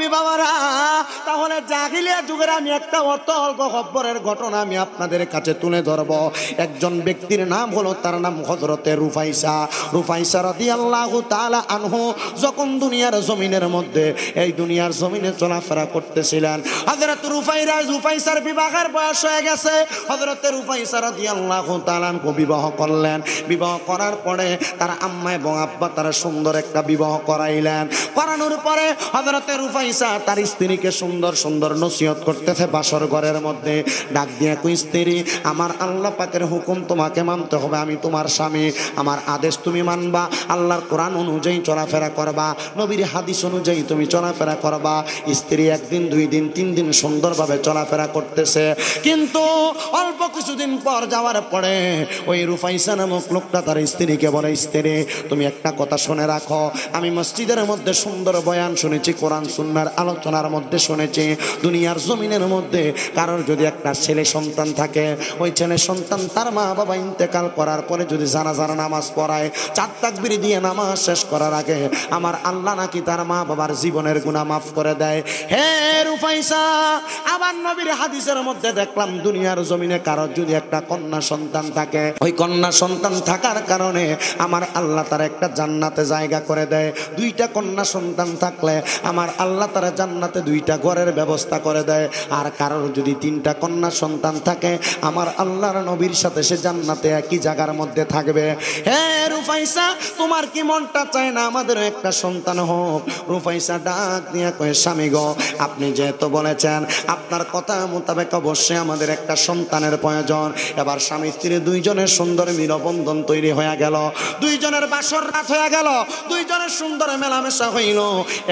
মুরব্বী বাবারা, তাহলে জাহিলিয়া যুগের আমি একটা অত অল্প খবরের ঘটনা আমি আপনাদের কাছে তুলে ধরব। একজন ব্যক্তির নাম হলো, তার নাম হযরতে রুফাইসা। রুফাইসা রাদিয়াল্লাহু তাআলা আনহু যখন দুনিয়ার জমিনের মধ্যে, এই দুনিয়ার জমিনে চলাফেরা করতেছিলেন, হযরত রুফাইসার বিবাহের বয়স হয়ে গেছে। হযরতে রুফাইসা রাদিয়াল্লাহু তাআলা আনহু বিবাহ করলেন। বিবাহ করার পরে তার আম্মা এবং আব্বা তারা সুন্দর একটা বিবাহ করাইলেন। করানোর পরে হযরতে রুফাইসা তার স্ত্রীকে সুন্দর সুন্দর নসিহত করতেছে বাসর ঘরের মধ্যে। ডাক দিয়ে কই, স্ত্রী, আমার আল্লাহ পাকের হুকুম তোমাকে মানতে হবে, আমি তোমার স্বামী, আমার আদেশ তুমি মানবা, আল্লাহর কোরআন অনুযায়ী চলাফেরা করবা, নবীর হাদিস অনুযায়ী তুমি চলাফেরা করবা। স্ত্রী একদিন, 2 দিন, 3 দিন সুন্দরভাবে চলাফেরা করতেছে, কিন্তু অল্প কিছুদিন পর যাওয়ার পরে ওই রুফাইসা নামক লোকটা তার স্ত্রীকে বলে, স্ত্রী, তুমি একটা কথা শুনে রাখো, আমি মসজিদের মধ্যে সুন্দর বয়ান শুনেছি, কোরআন সুন্নাহর আলোচনার মধ্যে শুনেছি, দুনিয়ার জমিনের মধ্যে কারোর যদি একটা ছেলে সন্তান থাকে, ওই ছেলে সন্তান তার মা বাবা ইন্তেকাল করার পরে যদি জানাজার নামাজ পড়ায়, 4 তাকবীর দিয়ে নামাজ শেষ করার আগে আমার আল্লাহ নাকি তার মা বাবার জীবনের গুনাহ মাফ করে দেয়। হে রুফাইসা, আবার নবীর হাদিসের মধ্যে দেখলাম দুনিয়ার জমিনে কারোর যদি একটা কন্যা সন্তান থাকে, ওই কন্যা সন্তান থাকার কারণে আমার আল্লাহ তার একটা জান্নাতে জায়গা করে দেয়। 2টা কন্যা সন্তান থাকলে আমার আল্লাহ তার জান্নাতে 2টা ঘরের ব্যবস্থা করে দেয়। আর কারোর যদি 3টা কন্যা সন্তান থাকে, আমার আল্লাহর নবীর সাথে সে জান্নাতে একই জায়গার মধ্যে থাকবে। হে রুফাইসা, তোমার কি মনটা চায় না আমাদের একটা সন্তান হোক? রুফাইসা ডাক দিয়ে কয়ে, স্বামী গো, আপনি যেহেতু বলেছেন, আপনার কথা মোতাবেক অবশ্যই আমাদের একটা সন্তানের প্রয়োজন। এবার স্বামী স্ত্রী 2 জনের সুন্দর মিলবন্ধন তৈরি হয়ে গেল, 2 জনের বাসর রাত হয়ে গেল, 2 জনের সুন্দর মেলামেশা হইল।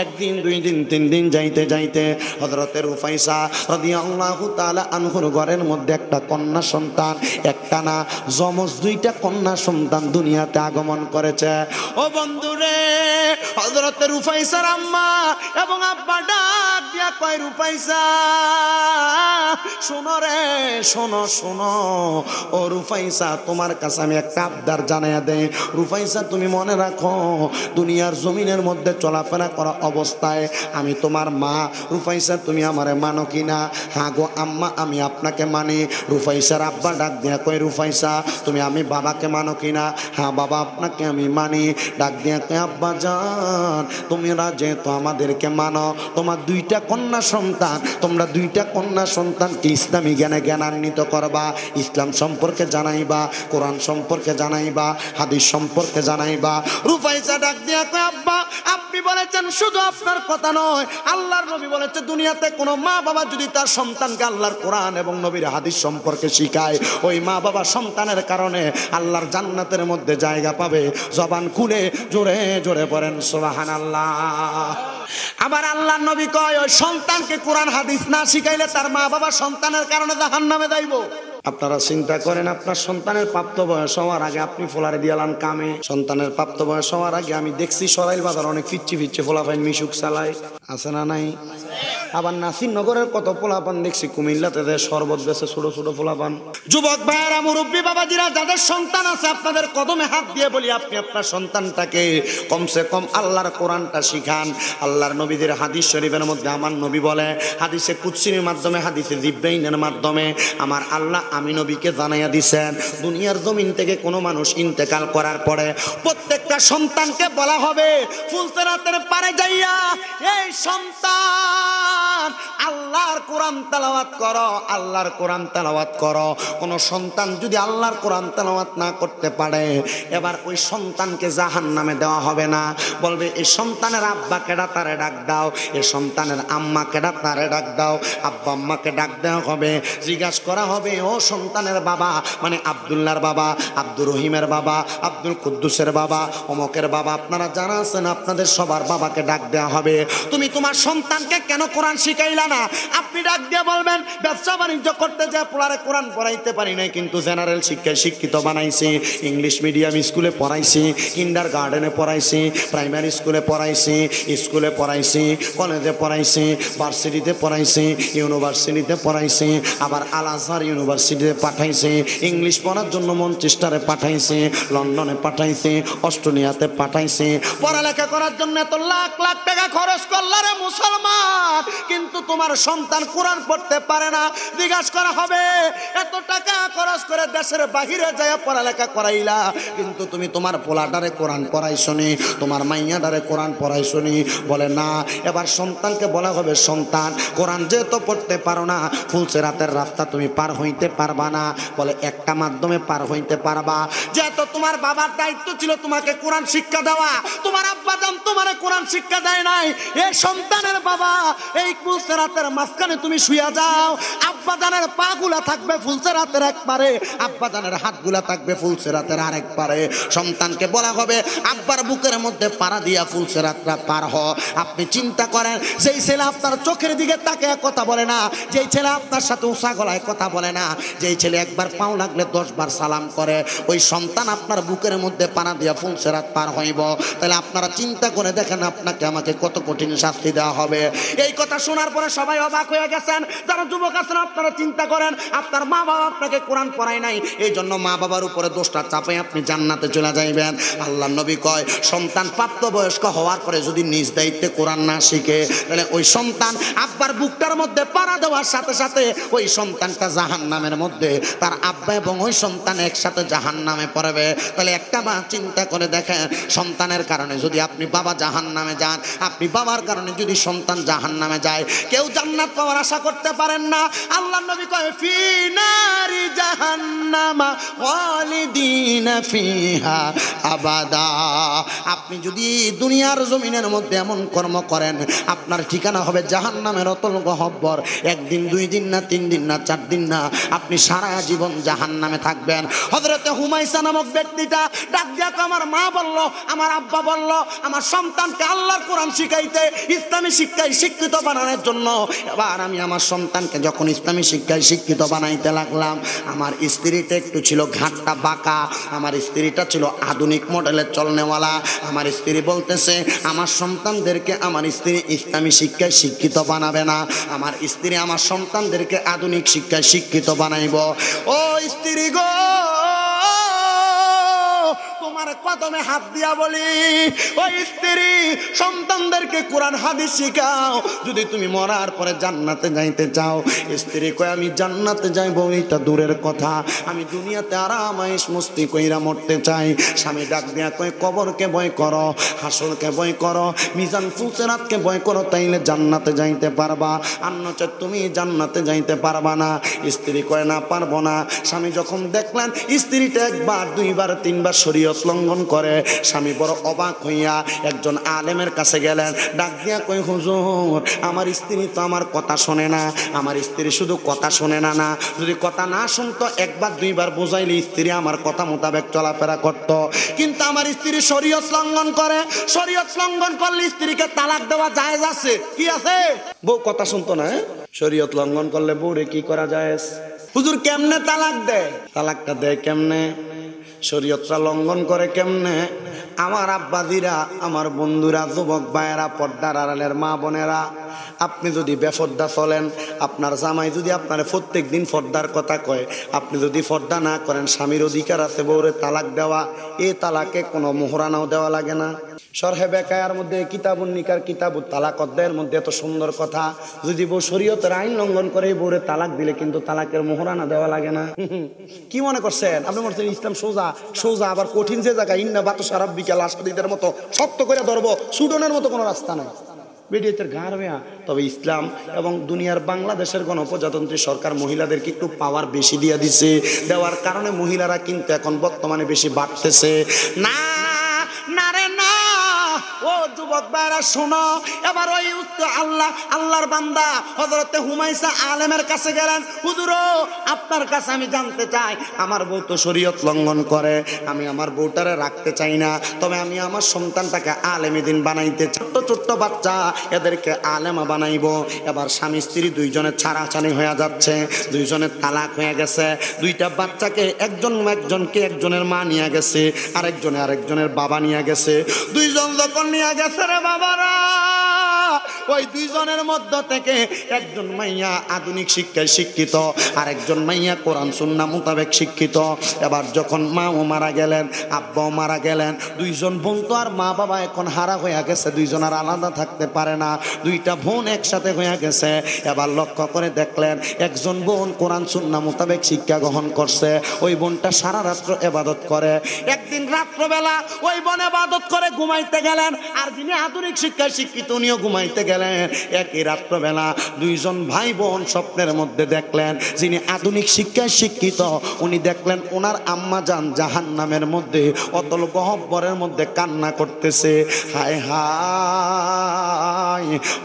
1 দিন, 2 দিন, 3 দিন যাইতে যাইতে হযরতে রুফাইসা রাদিয়াল্লাহু তাআলা আনহুর ঘরের মধ্যে একটা কন্যা সন্তান, একটা না যমজ 2টা কন্যা সন্তান দুনিয়াতে আগমন করেছে। ও বন্ধুরে, হযরতে রুফাইসার আম্মা এবং আব্বা ডাক দিয়া কয়, রুফাইসা শোনো রে, শোনো শোনো, ও রুফাইসা, তোমার কাছে আমি একটা আবদার জানাইয়া দেই। রুফাইসা, তুমি মনে রাখো, দুনিয়ার জমিনের মধ্যে চলাফেরা করা অবস্থায় আমি তোমার মা। রুফাইসা, তুমি আমারে মানো কিনা? হ্যাঁ গো আম্মা, আমি আপনাকে মানি। রুফাইসার আব্বা ডাক দিয়া কয়, রুফাইসা, তুমি আমি বাবাকে মানো কিনা? হ্যাঁ বাবা, আপনাকে আমি মানি। ডাক দিয়া কয়, আব্বা জান, তোমরা যেহেতু আমাদেরকে মানো, তোমার 2টা কন্যা সন্তান, তোমরা 2টা কন্যা সন্তানকে ইসলামী জ্ঞানে জ্ঞানান্বিত করবা, ইসলাম সম্পর্কে জানাইবা, কোরআন সম্পর্কে জানাইবা, হাদিস সম্পর্কে জানাইবা। রুফাইসা ডাক দিয়া কয়, আব্বা, আপনি বলেছেন শুধু আপনার কথা নয়, আল্লাহর নবী বলেছে, দুনিয়াতে কোনো মা বাবা যদি তার সন্তানকে আল্লাহর কোরআন এবং নবীর হাদিস সম্পর্কে শিখায়, ওই মা বাবা সন্তানের কারণে আল্লাহর জান্নাতের মধ্যে জায়গা পাবে। জবান খুলে জোরে জোরে পড়েন সুবহানাল্লাহ। আবার আল্লাহর নবী কয়, ওই সন্তানকে কোরআন হাদিস না শিখাইলে তার মা বাবা সন্তানের কারণে জাহান্নামে যাইব। আপনারা চিন্তা করেন, আপনার সন্তানের প্রাপ্ত বয়স হওয়ার আগে আপনি ফোলারে দিয়ালান কামে। সন্তানের প্রাপ্ত বয়স হওয়ার আগে আমি দেখছি সরাইল বাজার অনেক ফিচ্ছি ফিচ্ছি ফোলাপাইন মিশুক চালায়, আছে না নাই? আবার নাসিরনগরের কত পোলাপান দেখছি কুমিল্লাতে শরবত বেছে ছোট ছোট পোলাপান। যুবক ভাইয়েরা, মুরব্বী বাবাজিরা, যাদের সন্তান আছে, আপনাদের কদমে হাত দিয়ে বলি, আপনি আপনার সন্তানটাকে কমসে কম আল্লাহর কোরআনটা শিখান। আল্লাহর নবীদের হাদিস শরীফের মধ্যে আমার নবী বলে, হাদিসে কুদসির মাধ্যমে, হাদিসে জিব্রাইলের মাধ্যমে আমার আল্লাহ আমি নবীকে জানাইয়া দিছেন, দুনিয়ার জমিন থেকে কোনো মানুষ ইন্তেকাল করার পরে প্রত্যেকটা সন্তানকে বলা হবে, ফুলসেরাতের পারে যাইয়া এই সন্তান আল্লাহর কোরআন তেলাওয়াত করো, আল্লাহর কোরআন তেলাওয়াত করো। কোনো সন্তান যদি আল্লাহর কোরআন তেলাওয়াত না করতে পারে, এবার ওই সন্তানকে জাহান্নামে দেওয়া হবে না। বলবে, এই সন্তানের আব্বা কেডা, তারে ডাক দাও। এই সন্তানের আম্মা কেডা, তারে ডাক দাও। আব্বা আম্মাকে ডাক দেওয়া হবে, জিজ্ঞাসা করা হবে, ও সন্তানের বাবা, মানে আব্দুল্লাহর বাবা, আব্দুর রহিমের বাবা, আব্দুল কুদ্দুসের বাবা, অমকের বাবা, আপনারা জানা আছেন, আপনাদের সবার বাবাকে ডাক দেওয়া হবে। তুমি তোমার সন্তানকে কেন কোরআন শিখাইলা না? আপনি ডাক দিয়ে বলবেন, ব্যবসা বাণিজ্য করতে যায় পোলারে কোরআন পড়াইতে পারি নাই, কিন্তু জেনারেল শিক্ষায় শিক্ষিত বানাইছি, ইংলিশ মিডিয়াম স্কুলে পড়াইছি, কিন্ডার গার্ডেনে পড়াইছি, প্রাইমারি স্কুলে পড়াইছি, স্কুলে পড়াইছি, কলেজে পড়াইছি, ভার্সিটিতে পড়াইছি, ইউনিভার্সিটিতে পড়াইছি, আবার আল আজহার ইউনিভার্সিটিতে পাঠাইছি, ইংলিশ পড়ার জন্য মনচেস্টারে পাঠাইছি, লন্ডনে পাঠাইছি, অস্ট্রেলিয়াতে পাঠাইছি। পড়ালেখা করার জন্য এত লাখ লাখ টাকা খরচ করলা রে মুসলমান, তোমার সন্তান কোরআন পড়তে পারে না, জিজ্ঞাসা করা হবে এত টাকা খরচ করে দেশের বাহিরে যায় পড়ালেখা করাইলা, কিন্তু তুমি তোমার পোলাটারে কোরআন পড়াইছো নি, তোমার মাইয়াটারে কোরআন পড়াইছো নি? বলে না। এবার সন্তানকে বলা হবে, সন্তান কোরআন যেহেতু পড়তে পারো না, ফুলসেরাতের রাস্তা তুমি পার হইতে পারবা না। বলে একটা মাধ্যমে পার হইতে পারবা, যেহেতু তোমার বাবার দায়িত্ব ছিল তোমাকে কোরআন শিক্ষা দেওয়া, তোমার আব্বা জান তোমার কোরআন শিক্ষা দেয় নাই, এই সন্তানের বাবা এই ফুলসেরাতের মাঝখানে তুমি শুয়ে যাও, আব্বা জানের পা গুলা থাকবে ফুলসেরাতের এক পারে, আব্বা জানের হাত গুলা থাকবে ফুলসেরাতের আরেক পারে। সন্তানকে বলা হবে আব্বার বুকের মধ্যে পাড়া দিয়া ফুলসেরাতটা পার হ। আপনি চিন্তা করেন, যেই ছেলে আপনার চোখের দিকে তাকে কথা বলে না, যেই ছেলে আপনার সাথে উষা গলায় কথা বলে না, যেই ছেলে একবার পাও লাগলে 10 বার সালাম করে, ওই সন্তান আপনার বুকের মধ্যে পাড়া দিয়া ফুলসেরাত পার হইব। তাহলে আপনারা চিন্তা করে দেখেন আপনাকে আমাকে কত কঠিন শাস্তি দেওয়া হবে। এই কথা শোনার পরে সবাই অবাক হয়ে গেছেন। যারা যুবক আছেন আপনারা চিন্তা করেন, আপনার মা বাবা আপনাকে কোরআন পড়ায় নাই, এই জন্য মা বাবার উপরে দোষটা চাপে আপনি জান্নাতে চলে যাইবেন। আল্লাহ নবী কয়, সন্তান প্রাপ্তবয়স্ক হওয়ার পরে যদি নিজ দায়িত্বে কোরআন না শিখে, তাহলে ওই সন্তান আব্বার বুকটার মধ্যে পাড়া দেওয়ার সাথে সাথে ওই সন্তানটা জাহান্নামের মধ্যে, তার আব্বা এবং ওই সন্তান একসাথে জাহান্নামে পড়বে। তাহলে একটা বার চিন্তা করে দেখেন, সন্তানের কারণে যদি আপনি বাবা জাহান্নামে যান, আপনি বাবার কারণে যদি সন্তান জাহান্নামে যায়, কেউ জান্নাত পাওয়ার আশা করতে পারেন না। আল্লাহ নবী কয়, ফি নারি জাহান্নামা খালিদিনা ফিহা আবাদা। আপনি যদি দুনিয়ার জমিনের মধ্যে এমন কর্ম করেন, আপনার ঠিকানা হবে জাহান্নামের অতল গহ্বর। 1 দিন 2 দিন না 3 দিন না 4 দিন না, আপনি সারা জীবন জাহান্নামে থাকবেন। হযরতে হুমায়সা নামক ব্যক্তিটা ডাক দিয়া আমার মা বলল, আমার আব্বা বলল, আমার সন্তানকে আল্লাহর কোরআন শিখাইতে, ইসলামী শিক্ষায় শিক্ষিত বানানোর জন্য। এবার আমি আমার সন্তানকে যখন ইসলামী শিক্ষায় শিক্ষিত বানাইতে লাগলাম, আমার স্ত্রীটা একটু ছিল ঘাটটা বাঁকা, আমার স্ত্রীটা ছিল আধুনিক মডেলের চলনেওয়ালা। আমার স্ত্রী বলতেছে আমার সন্তানদেরকে আমার স্ত্রী ইসলামী শিক্ষায় শিক্ষিত বানাবে না, আমার স্ত্রী আমার সন্তানদেরকে আধুনিক শিক্ষায় শিক্ষিত বানাইব। ও স্ত্রী গো, তোমার কদমে হাত দিয়া বলি, ওই স্ত্রী সন্তানদেরকে কোরআন হাদিস শিখাও যদি তুমি মরার পরে জান্নাতে যাইতে চাও। স্ত্রী কয় আমি জান্নাতে যাইব এটা দূরের কথা, আমি দুনিয়াতে আরাম আয়েশ মস্তি কইরা মরতে চাই। স্বামী ডাক দিয়া কয় কবরকে ভয় করো, হাসরকে ভয় করো, মিজান ফুলসেরাতকে ভয় করো, তাইলে জান্নাতে যাইতে পারবা, অন্যচেত তুমি জান্নাতে যাইতে পারবা না। স্ত্রী কয় না পারবো না। স্বামী যখন দেখলেন স্ত্রীটা 1 বার 2 বার 3 বার শরীয়ত লঙ্ঘন করে, স্বামী বড় অবাক হইয়া একজন আলেমের কাছে গেলেন। ডাক দিয়া কই হুজুর, আমার স্ত্রী তো আমার কথা শোনে না, আমার স্ত্রী শুধু কথা শোনে না, না যদি কথা না শুনতো 1 বার 2 বার বোঝাইলে স্ত্রী আমার কথা মোতাবেক চলাফেরা করত, কিন্তু আমার স্ত্রী শরীয়ত লঙ্ঘন করে। শরীয়ত লঙ্ঘন করলে স্ত্রীকে তালাক দেওয়া জায়েজ আছে, কি আছে? বউ কথা শুনতো না, শরীয়ত লঙ্ঘন করলে বউরে কি করা জায়েজ? হুজুর কেমনে তালাক দেয়? তালাকটা দেয় কেমনে? শরীয়তটা লঙ্ঘন করে কেমনে? আমার আব্বাদিরা, আমার বন্ধুরা, যুবক ভাইয়েরা, পর্দার আড়ালের মা বোনেরা, আপনি যদি বেফর্দা চলেন, আপনার জামাই যদি আপনার প্রত্যেক দিন ফর্দার কথা কয়, আপনি যদি ফর্দা না করেন, স্বামীর অধিকার আছে বউরে তালাক দেওয়া। এই তালাকে কোনো মোহরানাও দেওয়া লাগে না। শরহে বেকায়ার মধ্যে কিতাবুন নিকার কিতাবুত তালাক অধ্যায়ের মধ্যে এত সুন্দর কথা। যদি বউ শরীয়তের আইন লঙ্ঘন করে বউরে তালাক দিলে কিন্তু তালাকের মোহরানা দেওয়া লাগে না। কি মনে করছেন আপনি? মনে করছেন ইসলাম সোজা সোজা, আবার কঠিন যে জায়গায় ইন্না বাতো সারাব বিকাল আসাদিদের মতো শক্ত করে ধরবো, সুডনের মতো কোনো রাস্তা নাই। বেডিয়েতের ঘাড় হইয়া। তবে ইসলাম এবং দুনিয়ার বাংলাদেশের গণপ্রজাতন্ত্রী সরকার মহিলাদেরকে একটু পাওয়ার বেশি দিয়ে দিছে, দেওয়ার কারণে মহিলারা কিন্তু এখন বর্তমানে বেশি বাড়তেছে। না না রে না, ও যুবক ভাইরা শোনো, এবার ওই আল্লাহর বান্দা হযরতে হুমায়সা আলেমের কাছে গেলেন। হুজুর আপনার কাছে আমি জানতে চাই, আমার বউ তো শরীয়ত লঙ্ঘন করে, আমি আমার বউটারে রাখতে চাই না, তবে আমি আমার সন্তানটাকে আলেমে দিন বানাইতে, ছোট্ট ছোট্ট বাচ্চা এদেরকে আলেমা বানাইবো। এবার স্বামী স্ত্রী দুইজনের ছাড়াছাড়ি হয়ে যাচ্ছে, দুইজনের তালাক হয়ে গেছে। 2টা বাচ্চাকে একজনকে একজনের মা নিয়ে গেছে, আরেকজনের বাবা নিয়ে গেছে। 2জন যখন নিয়ে গেছে রে বাবারা, ওই দুইজনের মধ্য থেকে একজন মাইয়া আধুনিক শিক্ষায় শিক্ষিত, আর একজন মাইয়া কোরআন সুন্নাহ মোতাবেক শিক্ষিত। এবার যখন মাও মারা গেলেন, আব্বাও মারা গেলেন, দুইজন বোন তো আর মা বাবা এখন হারা হয়ে গেছে, দুইজন আর আলাদা থাকতে পারে না, দুইটা বোন একসাথে হয়ে গেছে। এবার লক্ষ্য করে দেখলেন একজন বোন কোরআন সুন্নাহ মোতাবেক শিক্ষা গ্রহণ করছে, ওই বোনটা সারা রাত্র ইবাদত করে। একদিন রাত্রবেলা ওই বোন ইবাদত করে ঘুমাইতে গেলেন, আর যিনি আধুনিক শিক্ষায় শিক্ষিত উনিও ঘুমাইতে গেলেন। একই রাত্রবেলা দুইজন ভাই বোন স্বপ্নের মধ্যে দেখলেন যিনি আধুনিক শিক্ষায় শিক্ষিত উনি দেখলেন ওনার আম্মা জান জাহান্নামের মধ্যে অতল গহ্বরের মধ্যে কান্না করতেছে। হায় হায়,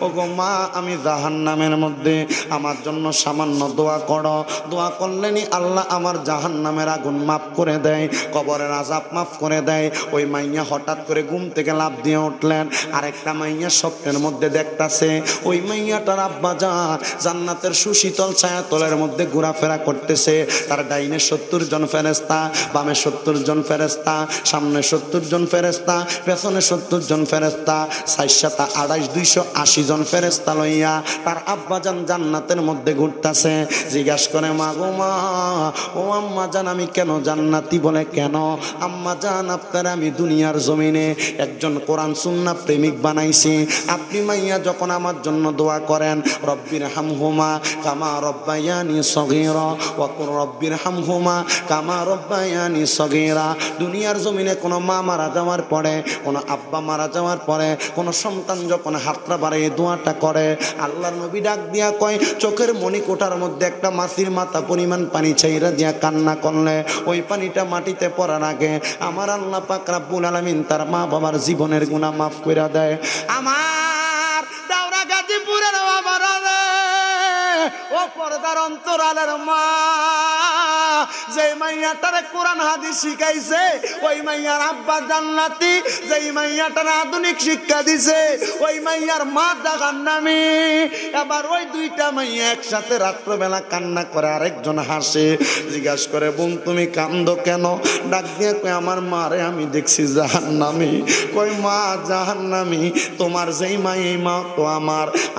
ওগো মা, আমি জাহান্নামের মধ্যে, আমার জন্য সামান্য দোয়া করো। দোয়া করলেনি আল্লাহ আমার জাহান্নামের আগুন মাফ করে দেয়, কবরের আযাব মাফ করে দেয়। ওই মাইয়া হঠাৎ করে ঘুম থেকে লাফ দিয়ে উঠলেন। আরেকটা মাইয়া স্বপ্নের মধ্যে দেখতাছে ওই মাইয়াটার আব্বা জান জান্নাতের সুশীতল ছায়াতলের মধ্যে ঘোরাফেরা করতেছে। তার ডাইনে 70 জন ফেরেশতা, বামে 70 জন ফেরেশতা, সামনে 70 জন ফেরেশতা, পেছনে 70 জন ফেরেশতা, 280 জন ফেরেশতা লইয়া তার আব্বা জান জান্নাতের মধ্যে ঘুরতাছে। জিজ্ঞাসা করে মা গো মা, ও আম্মা জান আমি কেন জান্নাতি? বলে কেন? আম্মা জান আপনার আমি দুনিয়ার জমিনে একজন কোরআন সুন্নাহ প্রেমিক বানাইছি। আপনি মাইয়া যখন আমার জন্য দোয়া করেন রব্বির হামহুমা কামা রব্বায়ানি সগীরা ওয়া কুর রব্বির হামহুমা কামা রব্বায়ানি সগীরা। দুনিয়ার জমিনে কোনো মা মারা যাওয়ার পরে, কোনো আব্বা মারা যাওয়ার পরে, কোনো সন্তান যখন হাতটা বাড়িয়ে দোয়াটা করে, আল্লাহর নবী ডাক দিয়া কয় চোখের মণিকোঠার মধ্যে একটা মাছির মাথা পরিমাণ পানি ছাইরা দিয়া কান্না করলে ওই পানিটা মাটিতে পড়ার আগে আমার আল্লাহ পাক রব্বুল আলামিন তার মা বাবার জীবনের গুনাহ মাফ করে দেয়। আমার দাওরা গাজীপুরের বাবারা রে, ও পর্দার অন্তরালের মা, যে মাইয়াটারে কোরআন হাদিস শিখাইছে ওই মাইয়ার আব্বা জান্নাতি, যেই মাইয়াটার আধুনিক শিক্ষা দিছে ওই মাইয়ার মা জাহান্নামী। এবার ওই দুইটা মাইয়া একসাথে রাত্রবেলা কান্না করে, আরেকজন হাসে। জিজ্ঞাসা করে বোন তুমি কান্দো কেন? ডাক দিয়ে কয় আমার মারে আমি দেখছি জাহান্নামী। কই মা জাহান্নামী? তোমার যেই মা এই মা তো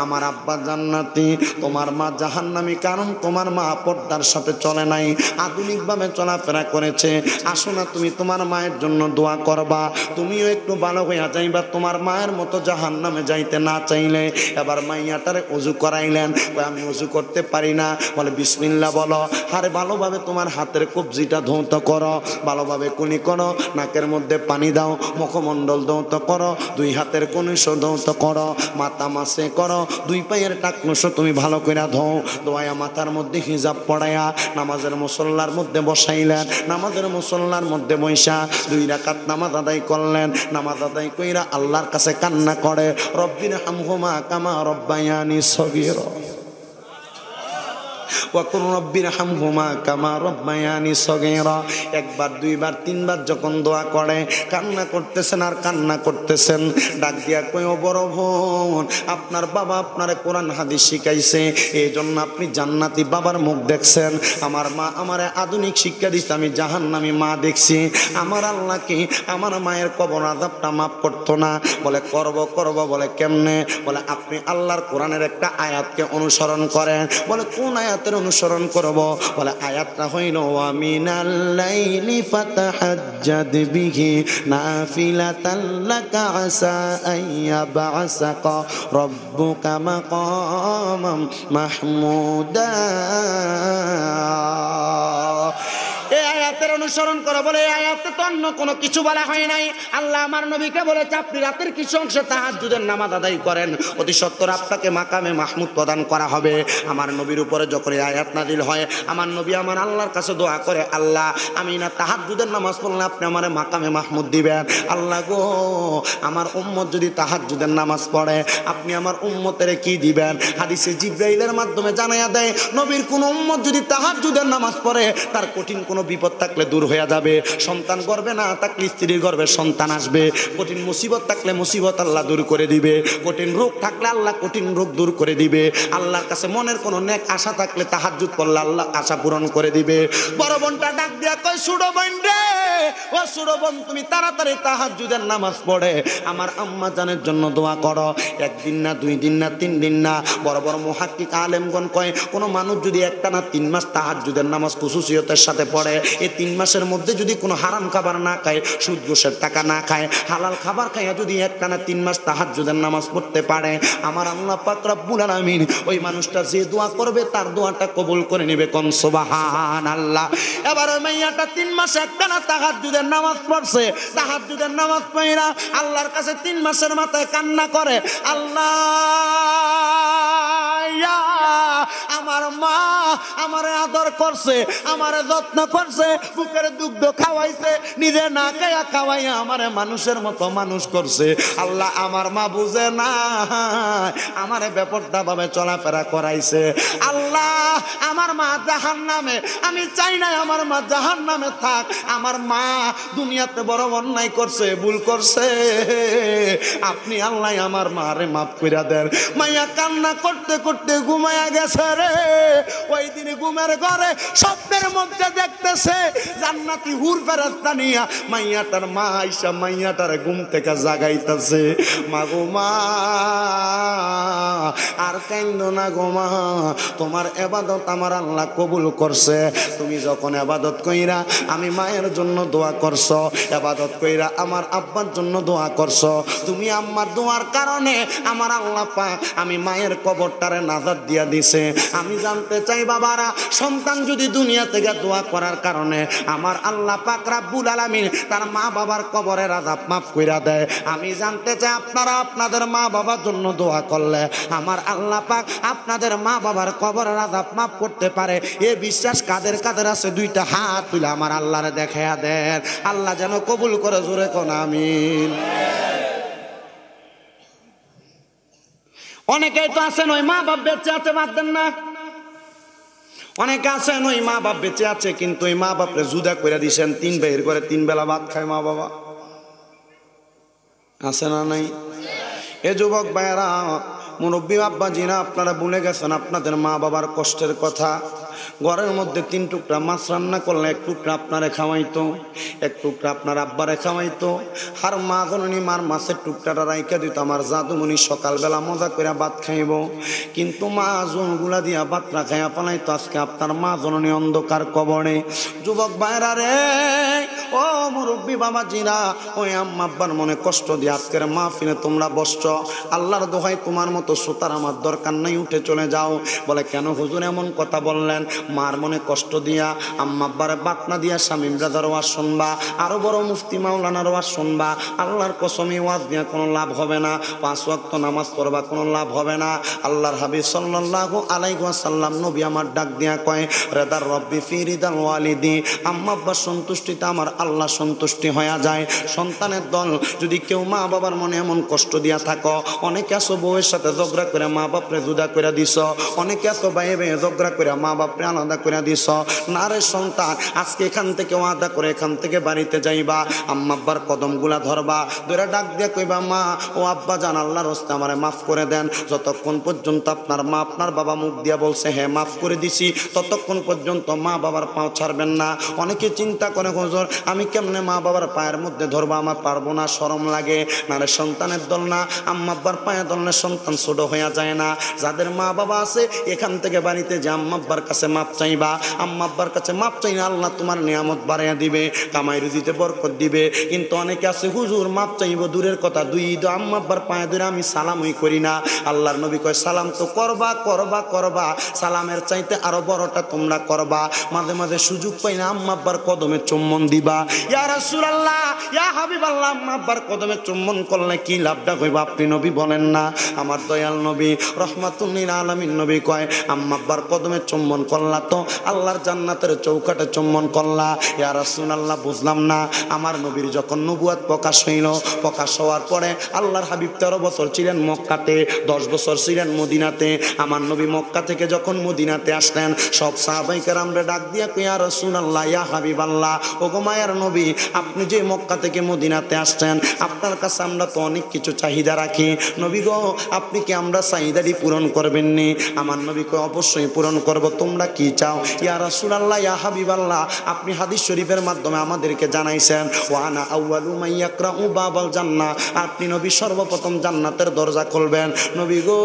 আমার আব্বা জান্নাতি, তোমার মা জাহান্নামী, কারণ তোমার মা পর্দার সাথে চলে নাই, আধুনিকভাবে চলাফেরা করেছে। আসো না তুমি তোমার মায়ের জন্য দোয়া করবা, তুমিও একটু ভালো হইয়া যাইবা, তোমার মায়ের মতো জাহান্নামে যাইতে না চাইলে। এবার মাইয়াটারে ওযু করাইলেন। আমি ওযু করতে পারি না। বলে বিসমিল্লাহ বলো। আরে ভালোভাবে তোমার হাতের কবজিটা ধৌত করো, ভালোভাবে কুলি করো, নাকের মধ্যে পানি দাও, মুখমণ্ডল ধৌত করো, দুই হাতের কনুষ ধৌত করো, মাথা মাসে করো, দুই পায়ের টাকনুষ তুমি ভালো করে ধোও। দোয়া মাথার মধ্যে হিজাব পড়াইয়া নামাজের মুসল্লার মধ্যে বসাইলেন। নামাজের মুসল্লার মধ্যে বৈশা 2 রাকাত নামাজ আদায় করলেন। নামাজ আদায় কইরা আল্লাহর কাছে কান্না করে রব্বির হামহুমা কামা রব্বায়ানি সগীরা ওয়া কুর রব্বির হামহুমা কামা রব্বায়ানি সগীরা। একবার, দুইবার, তিনবার যখন দোয়া করে কান্না করতেছেন আর কান্না করতেছেন। ডাক দিয়া কই ও বড় বোন, আপনার বাবা আপনারে কোরআন হাদিস শিখাইছে, এই জন্য আপনি জান্নাতি বাবার মুখ দেখছেন। আমার মা আমারে আধুনিক শিক্ষা দিচ্ছে, আমি জাহান্নামী মা দেখছি। আমার আল্লাহ কি আমার মায়ের কবর আযাবটা মাফ করতো না? বলে করব। বলে কেমনে? বলে আপনি আল্লাহর কোরআনের একটা আয়াতকে অনুসরণ করেন। বলে কোন আয়াতের অনুসরণ করব? বলে আয়াতটা হইল ওয়া মিনাল লাইলি ফাতাহাজ্জাদ বিহি নাফিলাতান লাকা আসা আইয়াবআসাকা রাব্বুকা মাকামাম মাহমুদা। এই আয়াতের অনুসরণ করো। বলে এই আয়াতে তো অন্য কোনো কিছু বলা হয় নাই। আল্লাহ আমার নবীকে বলেছে আপনি রাতের কিছু অংশে তাহাজ্জুদের নামাজ আদায় করেন, অতি সত্বর আপনাকে মাকামে মাহমুদ প্রদান করা হবে। আমার নবীর উপরে যখন এই আয়াত নাযিল হয়, আমার নবী আমার আল্লাহর কাছে দোয়া করে, আল্লাহ আমি না তাহাজ্জুদের নামাজ পড়লে আপনি আমারে মাকামে মাহমুদ দিবেন। আল্লাহ গো, আমার উম্মত যদি তাহাজ্জুদের নামাজ পড়ে আপনি আমার উম্মতের কি দিবেন? হাদিসে জিবরাইলের মাধ্যমে জানায়া দেয় নবীর কোন উম্মত যদি তাহাজ্জুদের নামাজ পড়ে তার কঠিন কোনো বিপদ থাকলে দূর হয়ে যাবে। সন্তান গর্ভে না থাকলে স্ত্রীর গর্ভে সন্তান আসবে। কঠিন মুসিবত থাকলে মুসিবত আল্লাহ দূর করে দিবে। কঠিন রোগ থাকলে আল্লাহ কঠিন রোগ দূর করে দিবে। আল্লাহর কাছে মনের কোনো নেক আশা থাকলে তাহাজ্জুদ করলে আল্লাহ আশা পূরণ করে দিবে। বড় বোনটা ডাক দিয়া কয় ছোট বোন রে, ও সুরবন তুমি তাড়াতাড়ি তাহাজ্জুদের নামাজ পড়ে আমার আম্মা জানের জন্য দোয়া করো। একদিন না, 2 দিন না, 3 দিন না, বড় বড় মুহাক্কিক আলেমগণ কয় কোনো মানুষ যদি একটানা 3 মাস তাহাজ্জুদের নামাজ খুশুসিয়তের সাথে পড়ে, এই 3 মাসের মধ্যে যদি কোনো হারাম খাবার না খায়, সুদ ঘুষের টাকা না খায়, হালাল খাবার খাইয়া যদি একটানা 3 মাস তাহাজ্জুদের নামাজ পড়তে পারে, আমার আল্লাহ পাক রব্বুল আলামিন ওই মানুষটা যে দোয়া করবে তার দোয়াটা কবুল করে নেবে। কোন সুবহানাল্লাহ। এবার ওই মাইয়াটা 3 মাস একটানা তাহাজ্জুদের নামাজ পড়ছে, তাহাজ্জুদের নামাজ পড়া আল্লাহর কাছে 3 মাসের মাথায় কান্না করে, আল্লাহ আমার মা আমারে আদর করছে, আমারে যত্ন করছে, বুকের দুগ্ধ খাওয়াইছে, নিজে না খাইয়া খাওয়াইয়া আমারে মানুষের মতো মানুষ করছে। আল্লাহ আমার মা বুঝে না, আমারে বেপরদা ভাবে চলাফেরা করাইছে। আল্লাহ আমার মা জাহান্নামে, আমি চাই না আমার মা জাহান্নামে থাক। আমার মা দুনিয়াতে বড় অন্যায় করছে, ভুল করছে, আপনি আল্লাহ আমার মারে মাফ কইরা দেন। মাইয়া কান্না করতে করতে ঘুমায়া গেছে রে। ওই দিন ঘুমের ঘরে স্বপ্নের মধ্যে দেখতেছে জান্নাতি হুর ফেরেশতা নিয়া মাইয়াটার মা আইসা মাইয়াটার ঘুম থেকে জাগাইতেছে। মা গো মা আর কাইন্দো না গো মা, তোমার ইবাদত আমার আল্লাহ কবুল করছে। তুমি যখন ইবাদত কইরা আমি মায়ের জন্য দোয়া করছো, ইবাদত কইরা আমার আব্বার জন্য দোয়া করছো, তুমি আমার দোয়ার কারণে আমার আল্লাহ পাক আমি মায়ের কবরটারে নাজাত দিয়া দিছে। আমি জানতে চাই বাবারা, সন্তান যদি দুনিয়া থেকে দোয়া করার কারণে আমার আল্লাহ পাক রব্বুল আলামিন তার মা বাবার কবরের আযাব মাফ কইরা দেয়, আমি জানতে চাই আপনারা আপনাদের মা বাবার জন্য দোয়া করলে আমার আল্লাহ পাক আপনাদের মা বাবার কবরের আযাব মাফ করতে পারে। এই বিশ্বাস কাদের কাদের আছে? 2টা হাত তুলে আমার আল্লাহরে দেখায়া দেন, আল্লাহ যেন কবুল করে। জোরে কোন আমিন। অনেকেই তো আছেন ওই মা বাপ বেঁচে আছে, বাদ দেন না। অনেকে আছেন ওই মা বাপ বেঁচে আছে কিন্তু ওই মা বাপরে জুদা করে দিছেন, 3 ভাইয়ের করে 3 বেলা ভাত খায় মা বাবা, আছে না নাই? এ যুবক ভাইয়েরা, মুরব্বী আব্বা জিনা, আপনারা ভুলে গেছেন আপনাদের মা বাবার কষ্টের কথা। ঘরের মধ্যে 3 টুকরা মাছ রান্না করলে 1 টুকরা আপনারে খাওয়াইতো, 1 টুকরা আপনার আব্বারে খাওয়াইতো। আর মা জননী মার মাছের টুকরাটা রাইখা দিত, আমার জাদুমণি সকালবেলা মজা করে ভাত খাইব। কিন্তু মা জনগুলা দিয়া ভাত না খাইয়া পালাইতো। আজকে আপনার মা জননী অন্ধকার কবরে। যুবক ভাইরা রে, ও মুরব্বী বাবা জিরা, ওই আম্মা আব্বার মনে কষ্ট দিয়ে আজকের মাহফিলে তোমরা বসছ। আল্লাহর দোহাই তোমার মতো শ্রোতার আমার দরকার নাই, উঠে চলে যাও। বলে কেন হুজুর এমন কথা বললেন? মার মনে কষ্ট দিয়া আম্মা আব্বারে বাতনা দিয়া স্বামী ব্রাদার ওয়াজ শুনবা, আরো বড় মুফতি মাওলানার ওয়াজ শুনবা। আল্লাহর কসমে ওয়াজ দিয়া কোনো লাভ হবে না, 5 ওয়াক্ত নামাজ পড়বা কোনো লাভ হবে না। আল্লাহর হাবিব সাল্লাল্লাহু আলাইহি ওয়াসাল্লাম নবী আমার ডাক দিয়া কয়, রেদার রব্বি ফি রিদাল ওয়ালিদি, আম্মা আব্বার সন্তুষ্টিতে আমার আল্লাহ সন্তুষ্টি হয়ে যায়। সন্তানের দল যদি কেউ মা বাবার মনে এমন কষ্ট দিয়া থাকো, অনেকে আছো বউয়ের সাথে ঝগড়া করে মা বাপরে জুদা করে দিছ, অনেকে আছো ভাইয়ে ভাইয়ে ঝগড়া করে মা বাপরে আলাদা করে দিছ। না রে সন্তান, আজকে এখান থেকে ওয়াদা করে এখান থেকে বাড়িতে যাইবা, আম্মা আব্বার কদমগুলা ধরবা, ধরে ডাক দিয়ে কইবা, মা ও আব্বা জান আল্লাহর রাস্তায় আমারে মাফ করে দেন। যতক্ষণ পর্যন্ত আপনার মা আপনার বাবা মুখ দিয়া বলছে হ্যাঁ মাফ করে দিছি, ততক্ষণ পর্যন্ত মা বাবার পাও ছাড়বেন না। অনেকে চিন্তা করে হুজুর আমি কেমনে মা বাবার পায়ের মধ্যে ধরবো, আমার পারবো না, শরম লাগে। না রে সন্তানের দল না, আম্মা আব্বার পায়ে ধরলে সন্তান ছোট হয়ে যায় না। যাদের মা বাবা আছে এখান থেকে বাড়িতে যে আম্মা আব্বার কাছে মাপ চাইবা, আম্মা আব্বার কাছে মাপ চাই না, আল্লাহ তোমার নিয়ামত বাড়াইয়া দিবে, কামাই রুজিতে বরকত দিবে। কিন্তু অনেকে আছে হুজুর মাপ চাইব দূরের কথা, 2 ঈদ আম্মা আব্বার পায়ে ধরে আমি সালামই করি না। আল্লাহর নবী কয় সালাম তো করবা করবা করবা, সালামের চাইতে আরো বড়টা তোমরা করবা। মাঝে মাঝে সুযোগ পাই না আম্মা আব্বার কদমে চুম্বন দিবা। ইয়া রাসূলুল্লাহ, ইয়া হাবিবাল্লাহ, আম্মা আব্বার কদমে চুম্বন করলে কি লাভটা হইব আপনি নবী বলেন না? আমার দয়াল নবী রহমাতুল লিল আলামিন নবী কয় আম্মা আব্বার কদমে চুম্বন করলা তো আল্লাহর জান্নাতের চৌকাটে চুম্বন করলা। ইয়া রাসূলুল্লাহ বুঝলাম না। আমার নবীর যখন নবুয়ত প্রকাশ হইল, প্রকাশ হওয়ার পরে আল্লাহর হাবিব 13 বছর ছিলেন মক্কাতে, 10 বছর ছিলেন মদিনাতে। আমার নবী মক্কা থেকে যখন মদিনাতে আসলেন, সব সাহাবায়ে কেরামরে ডাক দিয়া কই, ইয়া রাসূলুল্লাহ, ইয়া হাবিবাল্লাহ, ওগো মায়ের নবী, আপনি যে মক্কা থেকে মদিনাতে আসছেন, আপনার কাছে আমরা তো অনেক কিছু চাহিদা রাখি। নবী গো, আপনি কি আমরা চাহিদাটি পূরণ করবেন নি? আমার নবী কই অবশ্যই পূরণ করব। তোমরা তোমরা কি চাও? ইয়া রাসূলুল্লাহ, ইয়া হাবিবাল্লাহ, আপনি হাদিস শরীফের মাধ্যমে আমাদেরকে জানাইছেন ওয়া আনা আউয়ালু মান ইয়াকরাউ বাবাল জান্নাহ, আপনি নবী সর্বপ্রথম জান্নাতের দরজা খুলবেন। নবী গো,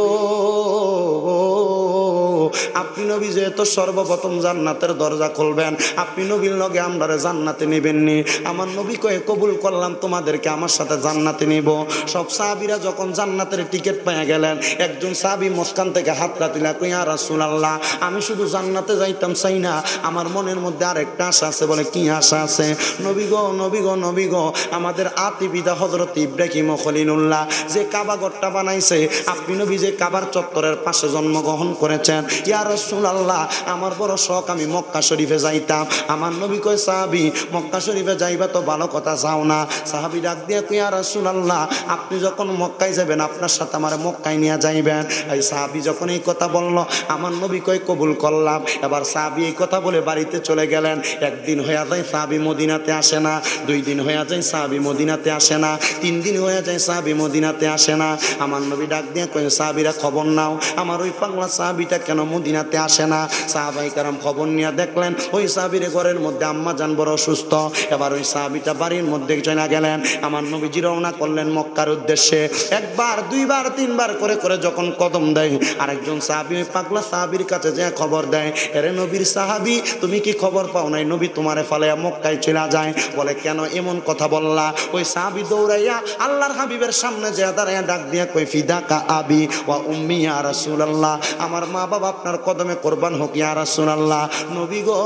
আপনি নবী যেহেতু সর্বপ্রথম জান্নাতের দরজা খুলবেন, আপনি নবীর লগে আমরারে জান্নাতে নেবেননি। আমার নবী কয়ে কবুল করলাম, তোমাদেরকে আমার সাথে জান্নাতে নিব। সব সাহাবীরা যখন জান্নাতের টিকিট পেয়ে গেলেন, একজন সাহাবী মসকান থেকে হাত রাতিলা কই, ইয়া রাসূলুল্লাহ, আমি শুধু জান্নাতে যাইতাম চাই না, আমার মনের মধ্যে আরেকটা আশা আছে। বলে কি আশা আছে? নবী গো, নবী গো, নবী গো, আমাদের আতিবিদা হযরত ইব্রাহিম খলিলুল্লাহ যে কাবা ঘরটা বানাইছে, আপনি নবী যে কাবার চত্বরের পাশে জন্মগ্রহণ করেছেন, ইয়া রাসূলুল্লাহ, আমার বড় শখ, আমি মক্কা শরীফে যাইতাম। আমার নবী কয়, সাহাবী, মক্কা শরীফে যাইবা তো ভালো কথা, যাও না। সাহাবী ডাক দিয়ে কয়, ইয়া রাসূলুল্লাহ, আপনি যখন মক্কায় যাবেন, আপনার সাথে আমার মক্কায় নিয়ে যাইবেন। এই সাহাবী যখন এই কথা বলল, আমার নবী কয় কবুল করলাম। এবার সাহাবী এই কথা বলে বাড়িতে চলে গেলেন। একদিন হয়ে যায় সাহাবী মদিনাতে আসে না, 2 দিন হয়ে যায় সাহাবী মদিনাতে আসে না, 3 দিন হয়ে যায় সাহাবী মদিনাতে আসে না। আমার নবী ডাক দিয়ে কয়, সাহাবীরা খবর নাও, আমার ওই পাগলা সাহাবীটা কেন মদিনাতে আসে না? সাহাবায়ে কেরাম খবর নিয়ে দেখলেন ওই সাহাবীর ঘরের মধ্যে আম্মা জান বড় অসুস্থ। এবার ওই সাহাবীটা বাড়ির মধ্যে চলে গেলেন। আমার নবীজি রওনা করলেন মক্কার উদ্দেশ্যে। 1 বার 2 বার 3 বার করে করে যখন কদম দেয়, আরেকজন সাহাবী ওই পাগলা সাহাবীর কাছে যে খবর দেয়, এরে নবীর সাহাবী, তুমি কি খবর পাও নাই নবী তোমারে ফালাইয়া মক্কায় চলে যায়? বলে কেন এমন কথা বললা? ওই সাহাবী দৌড়াইয়া আল্লাহর হাবিবের সামনে যে দাঁড়াইয়া ডাক দিয়া কই, ফিদাকা আবি ওয়া উম্মি ইয়া রাসূলুল্লাহ, আমার মা বাবা আপনার কদমে কোরবান হোক ইয়া রাসূলুল্লাহ। নবী গো,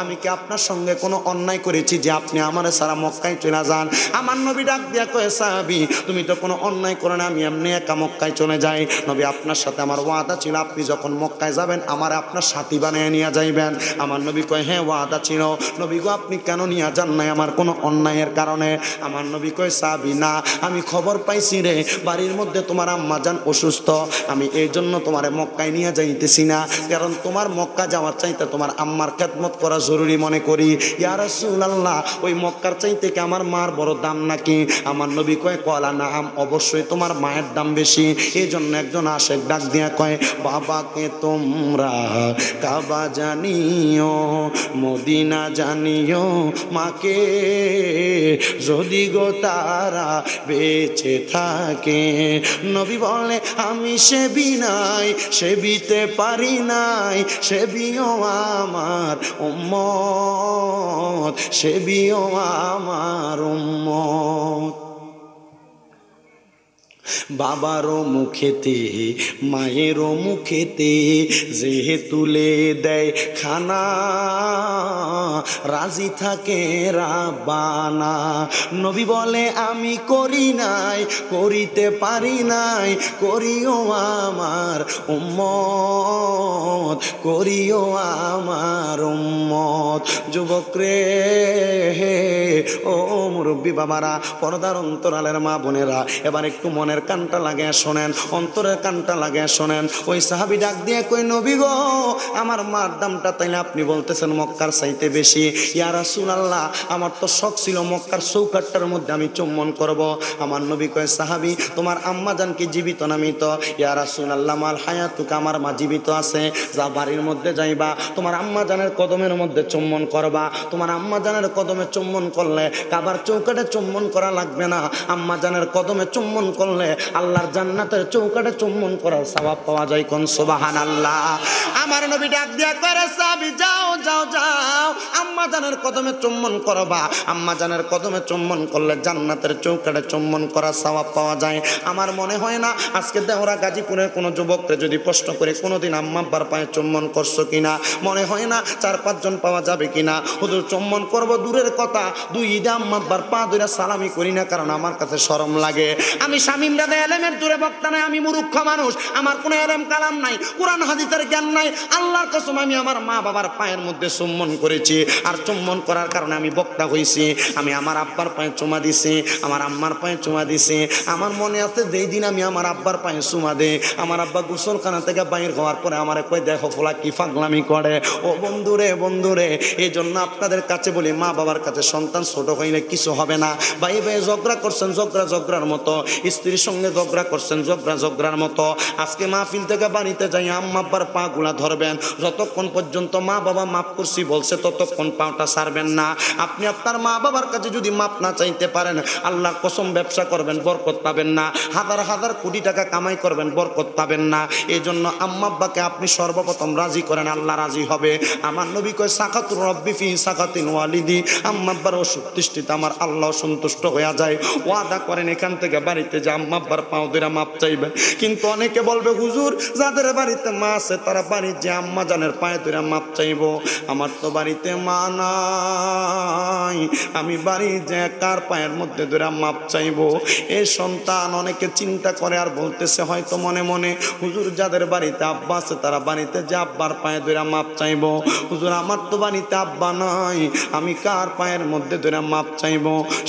আমি কি আপনার সঙ্গে কোনো অন্যায় করেছি যে আপনি আমারে সারা মক্কায় চলে যান? আমার নবী ডাক দিয়া কয়, সাহাবী, তুমি তো কোনো অন্যায় করে না, আমি এমনি একা মক্কায় চলে যাই। নবী, আপনার সাথে আমার ওয়াদা ছিল, আপনি যখন মক্কায় যাবেন আমার আপনার সাথী বানিয়ে নিয়ে যাইবেন। আমার নবী কয়, হ্যাঁ ওয়াদা ছিল। নবী গো, আপনি কেন নিয়ে যান নাই আমার কোনো অন্যায়ের কারণে? আমার নবী কয়, সাহাবী, না, আমি খবর পাইছি রে বাড়ির মধ্যে তোমার আম্মা জান অসুস্থ, আমি এই জন্য তোমারে মক্কায় নিয়ে যাইতেছি না, কারণ তোমার মক্কা যাওয়ার চাইতে তোমার আম্মার খেদমত করা জরুরি মনে করি। ইয়া রাসূলুল্লাহ, ওই মক্কার চাইতে কি আমার মার বড় দাম নাকি? আমার নবী কয়, কলা নাম, অবশ্যই তোমার মায়ের দাম বেশি। এই জন্য একজন আশেক ডাক দিয়া কয়, বাবাকে তোমরা কাবা জানিও, মদিনা জানিও, মাকে যদি গো তারা বেঁচে থাকে। নবী বলে, আমি সেবি নাই, সেবিতে পারি নাই, সেবিও আমার উম্মত, সেবিও আমার উম্মত। বাবারও মুখেতে মায়েরও মুখেতে যে তুলে দেয় খানা, রাজি থাকে রাব্বানা। নবী বলে, আমি করি নাই, করিতে পারি নাই, করিও আমার উম্মত, করিও আমার উম্মত। যুবক রে, ও মুরব্বী বাবারা, পর্দার অন্তরালের মা বোনেরা, এবার একটু মনের কানটা লাগিয়ে শোনেন, অন্তরের কানটা লাগিয়ে শোনেন। ওই সাহাবী ডাক দিয়ে কই, নবী গো, আমার মার দামটা তাইলে আপনি বলতেছেন মক্কার চাইতে বেশি। ইয়া রাসূলুল্লাহ, আমার তো শখ ছিল মক্কার চৌকাটটার মধ্যে আমি চুম্বন করব। আমার নবী কয়, সাহাবী, তোমার আম্মা জান কি জীবিত না মৃত? ইয়া রাসূলুল্লাহ, মাল হায়াতুকা, আমার মা জীবিত আছে। যা বাড়ির মধ্যে যাইবা, তোমার আম্মা জানের কদমের মধ্যে চুম্বন করবা। তোমার আম্মা জানের কদমে চুম্বন করলে কাবার চৌকাটে চুম্বন করা লাগবে না, আম্মা জানের কদমে চুম্বন করলে আল্লাহর জান্নাতের চৌকাটে চুম্বন করার সওয়াব পাওয়া যায়। কোন সুবহানাল্লাহ। আমার নবী ডাক দিয়া করে, সাহাবী, যাও যাও যাও, আম্মা জানের কদমে চুম্বন করবা। আম্মা জানের কদমে চুম্বন করলে জান্নাতের চৌকাটে চুম্বন করার সওয়াব পাওয়া যায়। আমার মনে হয় না আজকে দেওরা গাজীপুরের কোনো যুবককে যদি প্রশ্ন করে কোনোদিন আম্মা আব্বার পায়ে চুম্বন করছো কিনা, মনে হয় না 4-5 জন পাওয়া যাবে কিনা। হুজুর, চুম্বন করবো দূরের কথা, 2 ঈদে আম্মা আব্বার পা ধরে সালামি করি না, কারণ আমার কাছে শরম লাগে। আমি শামীম রাদা এলেমের জোরে বক্তা নাই, আমি মূর্খ মানুষ, আমার কোনো এলেম কালাম নাই, কোরআন হাদিসের জ্ঞান নাই। আল্লাহর কসম, আমি আমার মা বাবার পায়ের মধ্যে চুম্বন করেছি, আর চুম্বন করার কারণে আমি বক্তা হয়েছি। আমি আমার আব্বার পায়ে চুমা দিছি, আমার আম্মার পায়ে চুমা দিছি। আমার মনে আছে যেই দিন আমি আমার আব্বার পায়ে চুমা দেই, আমার আব্বা গোসলখানা থেকে বাইর হওয়ার পরে আমার কই, দেখো ফোলা কি পাগলামি করে। ও বন্ধুরে, বন্ধুরে, এই জন্য আপনাদের কাছে বলি, মা বাবার কাছে সন্তান ছোট হইলে কিছু হবে না। ভাই ভাই ঝগড়া করছেন, ঝগড়ার মতো, স্ত্রীর স্ত্রীর সঙ্গে ঝগড়া করছেন, ঝগড়ার মতো। আজকে মাহফিল থেকে বাড়িতে যাই আম্মা আব্বার পা গুলা ধরবেন। যতক্ষণ পর্যন্ত মা বাবা মাফ করছি বলছে ততক্ষণ পাটা ছাড়বেন না। আপনি আপনার মা বাবার কাছে যদি মাপ না চাইতে পারেন, আল্লাহর কসম ব্যবসা করবেন বরকত পাবেন না, হাজার হাজার কোটি টাকা কামাই করবেন বরকত পাবেন না। এই জন্য আম্মা আব্বাকে আপনি সর্বপ্রথম রাজি করেন, আল্লাহ রাজি হবে। আমার নবী কয় সাকাতুর রব্বি ফি সাকাতিল ওয়ালিদি, আম্মা আব্বার অসন্তুষ্টিতে আমার আল্লাহ সন্তুষ্ট হয়ে যায়। ওয়াদা করেন এখান থেকে বাড়িতে যে আম্মা আব্বার পাও ধরে মাপ চাইবেন। কিন্তু অনেকে বলবে হুজুর যাদের বাড়িতে মা আছে তারা বাড়ির যে আম্মা জানের পায়ে ধরে মাপ চাইব। আমার তো বাড়িতে মা নাই, আমি বাড়ি যে কার পায়ের মধ্যে ধরে মাপ চাইব? এই সন্তান অনেকে চিন্তা করে আর বলতেছে হয়তো মনে মনে, হুজুর যাদের বাড়িতে আব্বা আছে তারা বাড়িতে যে আব্বার পায়ে ধরে মাপ চাইব। হুজুর আমার তো বাড়িতে আব্বা নাই, আমি কার পায়ের মধ্যে ধরে মাপ চাইব?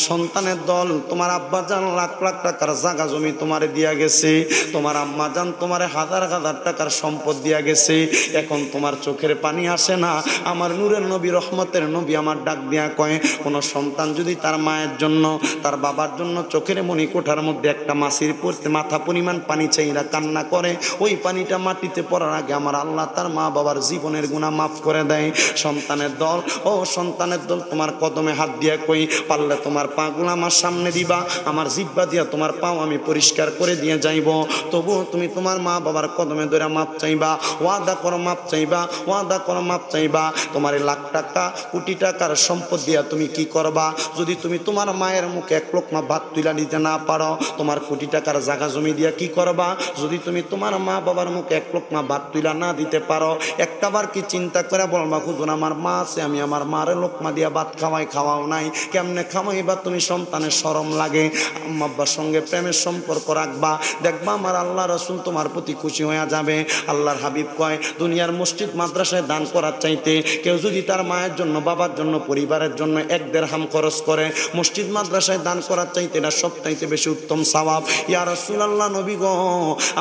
সন্তানের দল, তোমার আব্বা জান লাখ লাখ টাকার জায়গা জমি তোমারে দিয়া গেছে, তোমার আম্মা জান তোমারে হাজার হাজার টাকার সম্পদ দিয়া গেছে। এখন তোমার চোখের পানি আসে না? আমার নূরের নবী রহমতের নবী আমার ডাক দিয়া কয়, কোন সন্তান যদি তার মায়ের জন্য তার বাবার জন্য চোখের মনি কোঠার মধ্যে একটা মাছির পড়তে মাথা পরিমাণ পানি চাইরা কান্না করে, ওই পানিটা মাটিতে পড়ার আগে আমার আল্লাহ তার মা বাবার জীবনের গুনাহ মাফ করে দেয়। সন্তানের দল, ও সন্তানের দল, তোমার কদমে হাত দিয়া কই, পারলে তোমার পাগুলো আমার সামনে দিবা, আমার জিহ্বা দিয়া তোমার পাও আমি পরিষ্কার করে দিয়ে যাইব। তবুও তুমি তোমার মা বাবার কদমে ধরে মাপ চাইবা, ওয়াদা করো মাপ চাইবা, ওয়াদা করো মাপ চাইবা। তোমার লাখ টাকা কোটি টাকার সম্পদ দিয়া তুমি কি করবা? যদি তুমি তোমার মায়ের মুখে এক লোকমা ভাত তুলা দিতে না পারো, তোমার কোটি টাকার জায়গা জমি দিয়া কি করবা? যদি তুমি তোমার মা বাবার মুখে এক লোকমা ভাত তুলা না দিতে পারো, একটাবার কি চিন্তা করে বলবা হুজুর আমার মা আছে, আমি আমার মারে লোকমা দিয়া ভাত খাওয়াও নাই, কেমনে খাওয়াইবা? তুমি সন্তানের শরম লাগে। আম্মা আব্বার সঙ্গে প্রেমের সম্পর্ক রাখবা, দেখবা আমার আল্লাহ রাসূল তোমার প্রতি খুশি হয়ে যাবে। আল্লাহর হাবিব কয়, দুনিয়ার মসজিদ মাদ্রাসায় দান করার চাইতে কেউ যদি তার মায়ের জন্য, বাবার জন্য, পরিবারের জন্য 1 দিরহাম খরচ করে, মসজিদ মাদ্রাসায় দান করার চাইতে এটা সবচাইতে বেশি উত্তম সওয়াব। ইয়া রাসূলুল্লাহ, নবী গো,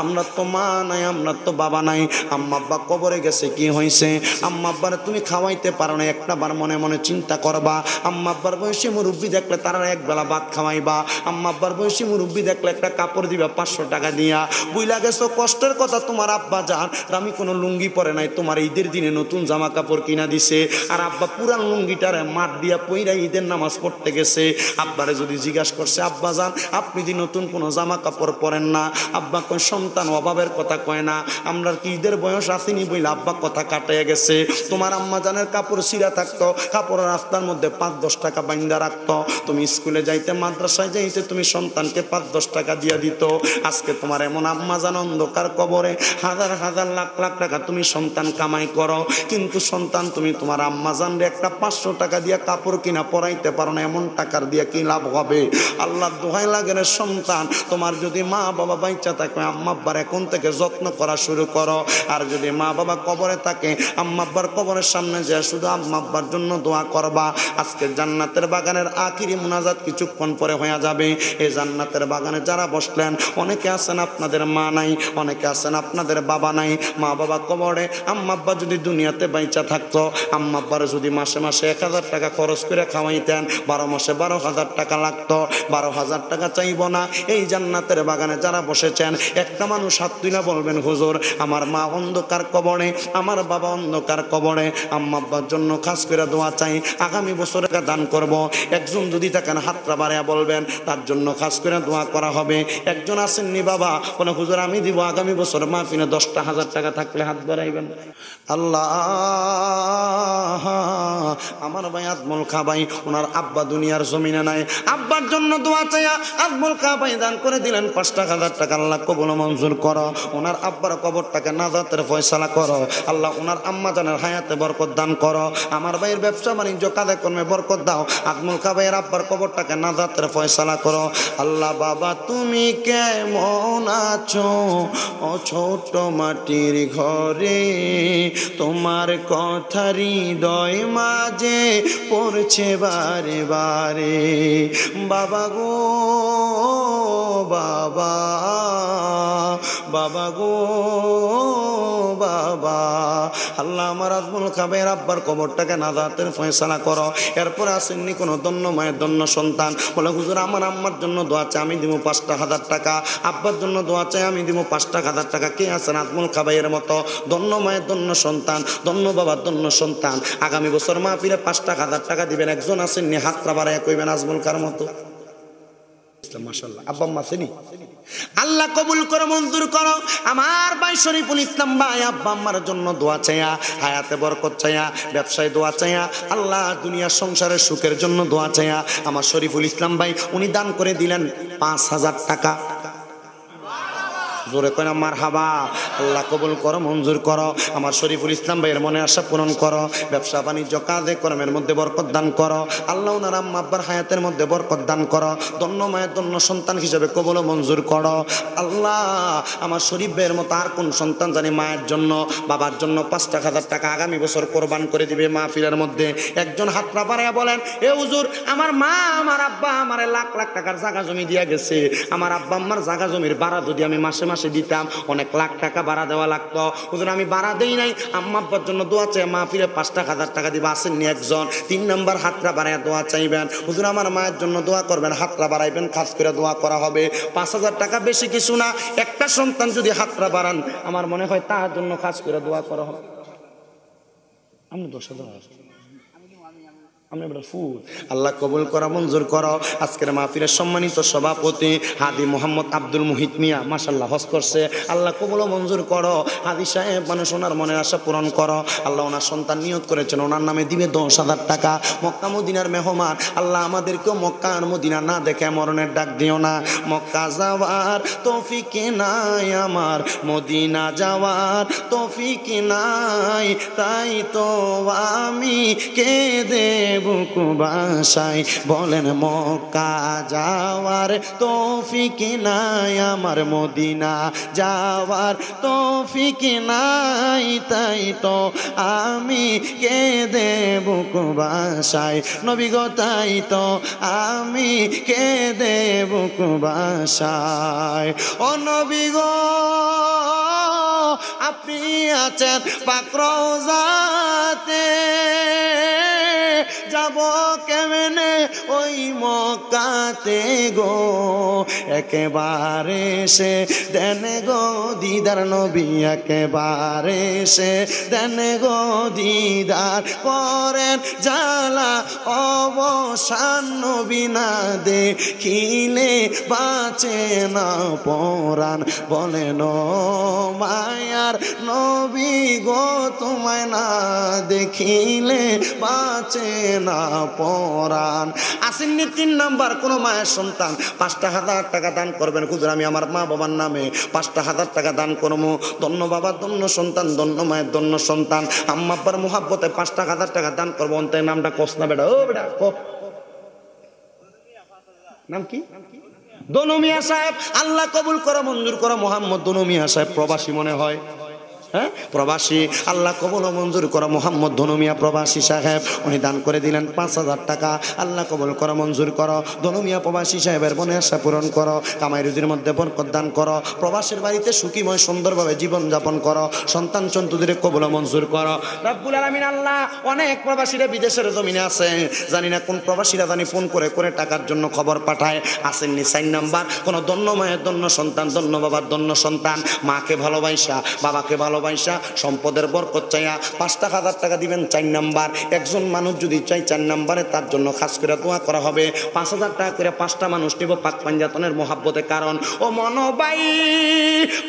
আমরা তো মা নাই, আমরা তো বাবা নাই, আম্মা আব্বা কবরে গেছে, কি হয়েছে? আম্মা আব্বারে তুমি খাওয়াইতে পারো না, একটাবার মনে মনে চিন্তা করবা। আম্মা আব্বার বয়সী মুরব্বী দেখলে তারা একবেলা ভাত খাওয়াইবা। আম্মা আব্বার বয়সী মুরব্বী দেখলে একটা কাপড় দিবা 500 টাকা দিয়া। বুইলা গেছো কষ্টের কথা, তোমার আব্বা যান আমি কোনো লুঙ্গি পরে নাই, তোমার ঈদের দিনে নতুন জামা কাপড় কিনা দিছে, আর আব্বা পুরান লুঙ্গিটারে মাঠ দিয়া পইরা ঈদের নামাজ পড়তে গেছে। আব্বারে যদি জিজ্ঞাসা করছে আব্বা যান আপনি দি নতুন কোনো জামা কাপড় পরেন না, আব্বা কয় সন্তান অভাবের কথা কয় না, আমরা কি ঈদের বয়স আসেনি বইলে আব্বা কথা কাটাইয়া গেছে। তোমার আম্মা জানের কাপড় ছিঁড়া থাকতো, কাপড়ের রাস্তার মধ্যে 5-10 টাকা বাইন্দা রাখতো, তুমি স্কুলে যাইতে মাদ্রাসায় যাইতে তুমি সন্তানকে 5-10 টাকা দিয়া দিত। আজকে তোমার এমন আম্মা জান অন্ধকার কবরে, হাজার হাজার লাখ লাখ টাকা তুমি সন্তান কামাই করো, কিন্তু সন্তান তুমি তোমার আম্মা জানরে একটা 500 টাকা দিয়া কাপড় কিনা পরাইতে পারো না, এমন টাকার দিয়া কি লাভ হবে? আল্লাহর দোহাই লাগে রে সন্তান, তোমার যদি মা বাবা বাইচা থাকে আম্মা আব্বার এখন থেকে যত্ন করা শুরু করো। আর যদি মা বাবা কবরে থাকে, আম্মা আব্বার কবরের সামনে যায় শুধু আম্মা আব্বার জন্য দোয়া করবা। আজকে জান্নাতের বাগানের আখিরি মুনাজাত কিছুক্ষণ পরে হয়ে যাবে। এই জান্নাতের বাগানে যারা বসলেন, অনেকে আছেন আপনাদের মা নাই, অনেকে আছেন আপনাদের বাবা নাই, মা বাবা কবরে। আম্মা আব্বা যদি দুনিয়াতে বাইচা থাকতো, আম্মা আব্বার যদি মাসে মাসে 1000 টাকা খরচ করে খাওয়াইতেন, 12 মাসে 12,000 টাকা লাগতো, 12,000 টাকা চাইব না। এই জান্নাতের বাগানে যারা বসেছেন, একটা মানুষ হাত তুলে বলবেন হুজুর আমার মা অন্ধকার কবরে, আমার বাবা অন্ধকার কবরে, আম্মা আব্বার জন্য খাস করে দোয়া চাই, আগামী বছরে দান করব। একজন যদি থাকেন হাতটা বাড়াইয়া বলবেন, তার জন্য খাস করে দোয়া করা হবে। একজন আসেননি বাবা, বলে হুজুর আমি দিব আগামী বছর মাহফিলে 10,000 টাকা থাকলে হাত বাড়াইবেন। আল্লাহ, আমার ভাই আজমল খা ভাই, ওনার আব্বা দুনিয়ার জমিনে নাই, আব্বার জন্য দোয়া চাইয়া আজমল খা ভাই দান করে দিলেন 5,000 টাকা। আল্লাহ কবুল মঞ্জুর করো, ওনার আব্বার কবরটাকে নাজাতের ফয়সালা করো। আল্লাহ ওনার আম্মা জানের হায়াতে বরকত দান করো। আমার ভাইয়ের ব্যবসা বাণিজ্য কাজে কর্মে বরকত দাও। আজমল খা ভাইয়ের আব্বার কবরটাকে নাজাতের ফয়সালা করো। আল্লাহ বাবা তুমি কেমন আছো ও ছোট মাটির ঘরে, তোমার কথা হৃদয় মাঝে পড়ছে বারে বারে। বাবা গো বাবা, বাবা গো বাবা, আল্লাহ আমার আজমল কাবের আব্বার কবরটাকে নাজাতের ফয়সালা করো। এরপর আসেননি কোনো দন্য মায়ের দন্য সন্তান, বলে হুজুর আমার আম্মার জন্য দোয়া চাই, আমি দিব 5,000 টাকা। আব্বার জন্য দোয়া চাই, আমি দিব 5,000 টাকা। কে আছেন আজমল কাবাইয়ের মতো দন্য মায়ের দন্য সন্তান, দন্য বাবার দন্য সন্তান? আগামী বছর মাহফিলে 5,000 টাকা দিবেন। একজন আসেননি, হাতটা বাড়াইয়া কইবেন আজমল কার মতো। মাশাআল্লাহ, আব্বা আম্মা আছেনি? আল্লাহ কবুল করো, মঞ্জুর করো। আমার ভাই শরীফুল ইসলাম ভাই আব্বা আম্মার জন্য দোয়া চাইয়া, হায়াতে বরকত চাইয়া, ব্যবসায় দোয়া চাইয়া, আল্লাহ দুনিয়ার সংসারের সুখের জন্য দোয়া চাইয়া, আমার শরীফুল ইসলাম ভাই উনি দান করে দিলেন 5,000 টাকা। জোরে কয় না মারহাবা। আল্লাহ কবুল করো, মঞ্জুর করো। আমার শরীফুল ইসলাম ভাইয়ের মনে আশা পূরণ করো। ব্যবসা বাণিজ্য কাজে কর্মের মধ্যে বরকত দান করো। আল্লাহ ওনার আম্মা আব্বার হায়াতের মধ্যে বরকত দান করো। দন্য মায়ের দন্য সন্তান হিসেবে কবুল ও মঞ্জুর করো। আল্লাহ আমার শরীফ ভাইয়ের মতো আর কোন সন্তান জানি মায়ের জন্য বাবার জন্য 5,000 টাকা আগামী বছর কোরবান করে দিবে মাহফিলের মধ্যে। একজন হাত পা বাড়াইয়া বলেন, এ হুজুর আমার মা আমার আব্বা আমারে লাখ লাখ টাকার জায়গা জমি দিয়া গেছে। আমার আব্বা আম্মার জায়গা জমির ভাড়া যদি আমি মাসে মাসে দিতাম, অনেক লাখ টাকা ভাড়া দেওয়া লাগতো। হুজুর আমি ভাড়া দেই নাই, আম্মা আব্বার জন্য দোয়া চাই, মাহফিলে 5,000 টাকা দিবা। আসেননি একজন? 3 নম্বর হাতটা বাড়াইয়া দোয়া চাইবেন। হুজুর আমার মায়ের জন্য দোয়া করবেন, হাতটা বাড়াইবেন, খাস করে দোয়া করা হবে। 5,000 টাকা বেশি কিছু না। একটা সন্তান যদি হাতটা বাড়ান, আমার মনে হয় তার জন্য খাস করে দোয়া করা হবে। আমি 10,000 আল্লাহ কবুল করা, মঞ্জুর করো। আজকের মাহফিলের সম্মানিত সভাপতি হাদি মোহাম্মদ আব্দুল মুহিত মিয়া মাশাআল্লাহ হজ করছে। আল্লাহ কবুল মঞ্জুর করো। হাদি সাহেব মানুষ ওনার মনের আশা পূরণ করো। আল্লাহ ওনার সন্তান নিয়ত করেছেন, ওনার নামে দিবে 10,000 টাকা। মক্কা মদিনার মেহমান, আল্লাহ আমাদেরকেও মক্কা আর মদিনা না দেখে মরণের ডাক দিও না। মক্কা যাওয়ার তৌফিক নাই আমার, মদিনা যাওয়ার তৌফিক নাই, তাই তো আমি কেঁদে বুক বাসায়। বলেন মক্কা যাওয়ার তৌফিক নাই আমার, মদিনা যাওয়ার তৌফিক নাই, তাই তো আমি কেঁদে বুক বাসায়। নবী গো তাই তো আমি কেঁদে বুক বাসায়। ও নবী গো আপনি আছেন পাক রওজাতে, যাব কেমনে ওই মক্কাতে গো, একেবারে সে দেন গো দিদার নবী, একেবারে সে দেন গো দিদার, করেন জালা অবসান নবী না দেখিলে বাঁচে না পরাণ। বলেন ও মায়ার নবী গো তোমায় না দেখিলে বাঁচে না পরাণ। আসেননি 3 নাম্বার কোন মায়ের সন্তান 5,000 টাকা দান করবেন। হুজুর আমি আমার মা বাবার নামে 5,000 টাকা দান করবো। দন্য বাবার দন্য সন্তান, দন্য মায়ের দন্য সন্তান, আম্মা আব্বার মোহাব্বতে 5,000 টাকা দান করবো। অন্তের নামটা কস না বেটা, ও বেটা নাম কি? দনু মিয়া সাহেব। আল্লাহ কবুল করো, মঞ্জুর করো। মোহাম্মদ দনু মিয়া সাহেব প্রবাসী মনে হয়, হ্যাঁ প্রবাসী। আল্লাহ কবুল মঞ্জুর করো। মোহাম্মদ ধনু মিয়া প্রবাসী সাহেব, উনি দান করে দিলেন 5,000 টাকা। আল্লাহ কবুল করো, মঞ্জুর করো। ধনু মিয়া প্রবাসী সাহেবের মনে আশা পূরণ করো। কামাই রুজির মধ্যে বরকত দান করো। প্রবাসের বাড়িতে সুখীময় সুন্দরভাবে জীবন যাপন করো। সন্তান সন্ততিদের কবুল মঞ্জুর করো রব্বুল আলামিন। আল্লাহ অনেক প্রবাসীরা বিদেশের জমিনে আছে, জানি না কোন প্রবাসীরা জানি ফোন করে করে টাকার জন্য খবর পাঠায়। আসেননি 4 নাম্বার কোন দন্য মায়ের দন্য সন্তান, দন্য বাবার দন্য সন্তান, মাকে ভালোবাসা, বাবাকে ভালোবাসা, সম্পদের বরকত চাইয়া 5,000 টাকা দিবেন। 4 নাম্বার একজন মানুষ যদি চাই 4 নাম্বারে তার জন্য খাস করে দোয়া করা হবে। 5,000 টাকা করে 5টা মানুষ নিব পাক পাঞ্জাতনের মহাব্বতে। কারণ ও মনোবাই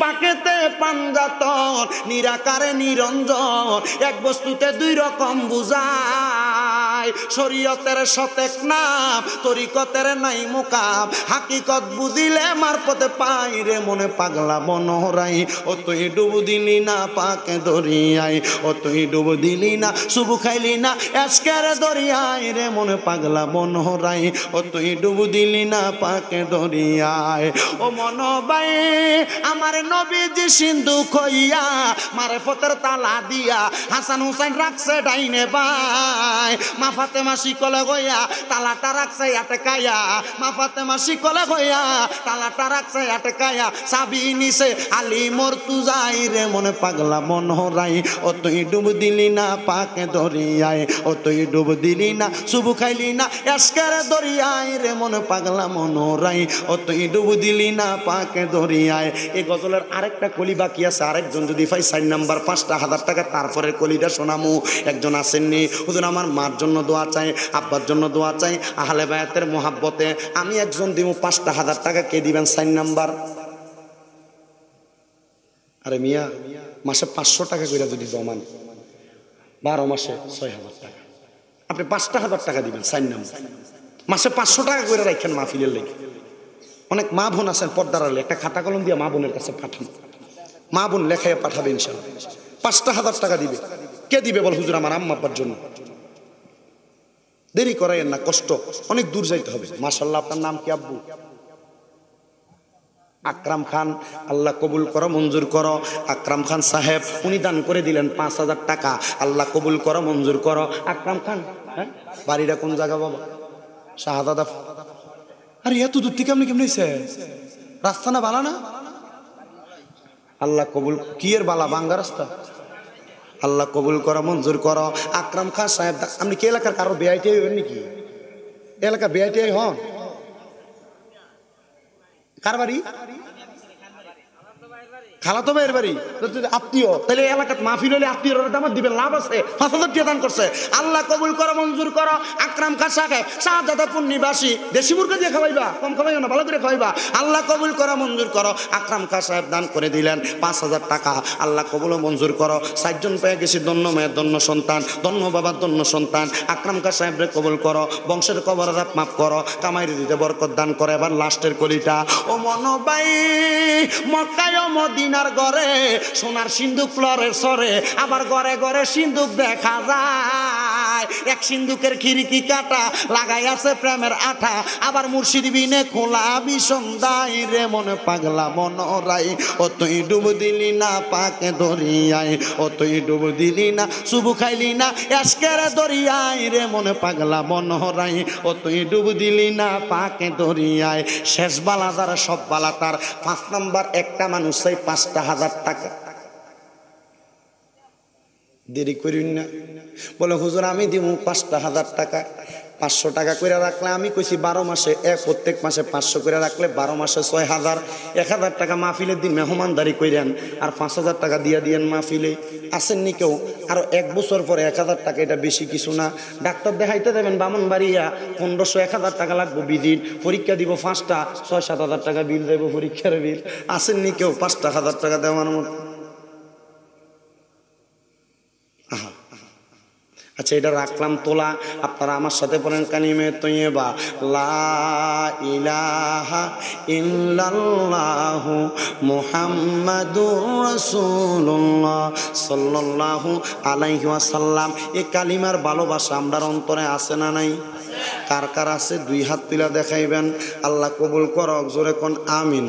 পাকেতে পাঞ্জাতন, নিরাকারে নিরঞ্জন, এক বস্তুতে 2 রকম বুঝায়। শরীয়তের সতেক নাম, তরিকতের নাই মুকাম, হাকিকত বুঝিলে মারপথে পাই রে মনে পাগলা বনরাই। ও তুই ডুব দিলি না পাকে দরিয়ায়, ও তুই ডুব দিলি না শুভু খাইলি না আজকের দরিয়ায় রে মনে পাগলা বনরাই। ও তুই ডুব দিলি না পাকে দরিয়ায়। ও মনোবাই আমার নবীজি সিন্ধু খইয়া মারে ফতের তালা দিয়া হাসান হুসাইন রাখছে ডাইনে বাই। ফাতেমা শিকলে গইয়া তালাটা রাখছে আটকায়া, মা ফাতেমা শিকলে গইয়া তালাটা রাখছে আটকায়া, চাবি নিছে আলী মর্তুজাই রে মনে পাগলা মনোহরাই, ও তুই ডুব দিলি না পাকে দরিয়ায়, ও তুই ডুব দিলি না শুভু খাইলি না এসকের দরিয়ায় রে মনে পাগলা মনোহরাই, ও তুই ডুব দিলি না পাকে দরিয়ায়। এই গজলের আরেকটা কলি বাকি আছে, আরেকজন যদি পাই 4 নাম্বার 5,000 টাকা তারপরে কলিটা শোনামু। একজন আসেননি, হুজুর আমার মার জন্য দোয়া চাই, আব্বার জন্য দোয়া চাই, আহলে বায়াতের মোহাব্বতে আমি একজন দিব 5,000 টাকা, কে দিবেন 4 নাম্বার? আরে মিয়া মাসে 500 টাকা করে যদি জমান 12 মাসে 6,000 টাকা, আপনি 5,000 টাকা দিবেন 4 নাম্বার, মাসে 500 টাকা করে রাখেন মাহফিলের লেগে। অনেক মা বোন আছেন পর্দার আড়ালে, একটা খাতা কলম দিয়ে মা বোনের কাছে পাঠান, মা বোন লেখায় পাঠাবে ইনশাআল্লাহ। 5,000 টাকা দিবে, কে দিবে বল? হুজুর আমার আম্মা আব্বার জন্য। দেরি করাইয়েন না, কষ্ট অনেক দূর যাইতে হবে। মাশাআল্লাহ, আপনার নাম কি আব্বু? আকরাম খান, আল্লাহ কবুল করো, মঞ্জুর করো। আকরাম খান সাহেব উনি দান করে দিলেন 5,000 টাকা, আল্লাহ কবুল করো, মঞ্জুর করো। আকরাম খান, হ্যাঁ, বাড়িটা কোন জায়গা বাবা? শাহাদাত। আরে এত দূর থেকে আপনি কেমন হয়েছে? রাস্তা না বালা না? আল্লাহ কবুল, কি এর বালা? বাঙ্গা রাস্তা। আল্লাহ কবুল করো, মঞ্জুর করো। আকরাম খান সাহেব, আপনি কি এলাকার কারো বেআইটিআই হবেন নাকি? এলাকা বেআইটিআই হন? কার বাড়ি? খালাতো ভাইয়ের বাড়ি, আত্মীয়। তাহলে এলাকাত মাহফিল হলে আত্মীয় দামাত দিবেন, লাভ আছে। 5,000 টাকা দান করছে, আল্লাহ কবুল করো, মঞ্জুর করো। আকরাম খান সাহেব শাহজাদাপুর নিবাসী, দেশি মুরগা দিয়ে খাওয়াইবা, কম খাওয়াইও না, ভালো করে খাওয়াইবা। আল্লাহ কবুল করো, মঞ্জুর করো। আকরাম খান সাহেব দান করে দিলেন 5,000 টাকা, আল্লাহ কবুল ও মঞ্জুর করো। 4 জন পেয়ে গেছি, ধন্য মেয়ের ধন্য সন্তান, ধন্য বাবার ধন্য সন্তান। আকরাম খান সাহেবরে কবুল করো, বংশের কবর রাত মাফ করো, কামাইরে দিতে বরকত দান করে। এবার লাস্টের কলিটা, ও মনোবাই মক্কায় মদিনার ঘরে সোনার সিন্ধুক ফ্লোরের সরে, আবার ঘরে ঘরে সিন্ধুক দেখা যায়, এক সিন্ধুকের খিড়কি কাটা লাগাই আছে প্রেমের আঠা, আবার মুর্শিদ বিনে খোলা বিসন্দাই রে মনে পাগলা মনোরাই, ও তুই ডুব দিলি না পাকে দরিয়ায়, ও তুই ডুব দিলি না শুভু খাইলি না এসকের দরিয়ায় রে মনে পাগলা মনোরাই, ও তুই ডুব দিলি না পাকে দরিয়ায়। শেষ বালা যারা সব বালা তার। 5 নাম্বার, একটা মানুষ চাই 5,000 টাকা। দেরি করিন না, বলে হুজুর আমি দিব 5,000 টাকা। 500 টাকা করে রাখলে, আমি কইছি 12 মাসে, প্রত্যেক মাসে 500 করে রাখলে 12 মাসে 6,000। 1,000 টাকা মাহফিলের দিন মেহমানদারি কইরেন, আর 5,000 টাকা দিয়া দিয়েন মাহফিলে। আসেননি কেউ? আরো 1 বছর পরে 1,000 টাকা, এটা বেশি কিছু না। ডাক্তার দেখাইতে দেবেন বামনবাড়িয়া, 1500 1,000 টাকা লাগবে বিদিন। পরীক্ষা দিব 5টা, 6-7,000 টাকা বিল দেবো, পরীক্ষার বিল। আসেননি কেউ 5,000 টাকা দেওয়ার মতো? আচ্ছা, এটা রাখলাম তোলা, আপনারা আমার সাথে পড়েন কালিমে তৈয়বা, লা ইলাহা ইল্লাল্লাহু মুহাম্মাদুর রাসূলুল্লাহ সাল্লাল্লাহু আলাইহি ওয়াসাল্লাম। এই কালিমার ভালোবাসা আমরার অন্তরে আছে না নাই? কার কার আছে 2 হাত তুলে দেখাইবেন। আল্লাহ কবুল করক, জোরে কোন আমিন।